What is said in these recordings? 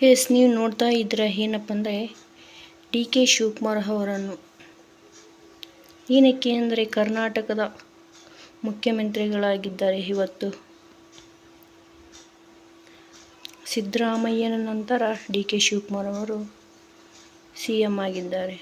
S, ನೀವು ನೋಡ್ತಾ ಇದ್ದೀರ ಏನಪ್ಪ ಅಂದರೆ ಡಿ ಕೆ ಶಿವಕುಮಾರ್ ಅವರನ್ನು. ಏನಕ್ಕೆ ಅಂದರೆ ಕರ್ನಾಟಕದ ಮುಖ್ಯಮಂತ್ರಿಗಳಾಗಿದ್ದಾರೆ. ಇವತ್ತು ಸಿದ್ದರಾಮಯ್ಯನ ನಂತರ ಡಿ ಕೆ ಶಿವಕುಮಾರ್ ಅವರು CM ಆಗಿದ್ದಾರೆ.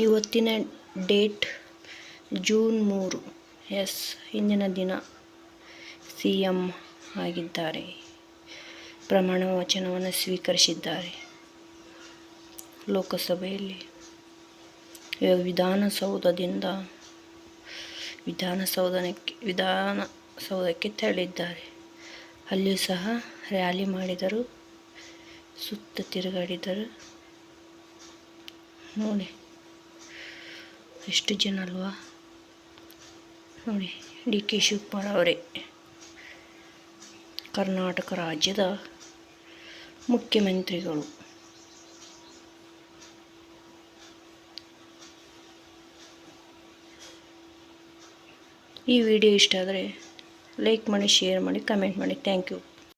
ಇವತ್ತಿನ ಡೇಟ್ ಜೂನ್ 3. ಎಸ್, ಇಂದಿನ ದಿನ CM ಆಗಿದ್ದಾರೆ. ಪ್ರಮಾಣ ವಚನವನ್ನು ಸ್ವೀಕರಿಸಿದ್ದಾರೆ ಲೋಕಸಭೆಯಲ್ಲಿ. ಇವಾಗ ವಿಧಾನಸೌಧಕ್ಕೆ ತೆರಳಿದ್ದಾರೆ. ಅಲ್ಲಿಯೂ ಸಹ ರ್ಯಾಲಿ ಮಾಡಿದರು, ಸುತ್ತ ತಿರುಗಾಡಿದರು. ನೋಡಿ ಎಷ್ಟು ಜನ ಅಲ್ವಾ. ನೋಡಿ, ಡಿ ಕೆ ಶಿವಕುಮಾರ್ ಅವರೇ ಕರ್ನಾಟಕ ರಾಜ್ಯದ ಮುಖ್ಯಮಂತ್ರಿಗಳು. ಈ ವಿಡಿಯೋ ಇಷ್ಟ ಆದರೆ ಲೈಕ್ ಮಾಡಿ, ಶೇರ್ ಮಾಡಿ, ಕಮೆಂಟ್ ಮಾಡಿ. Thank you.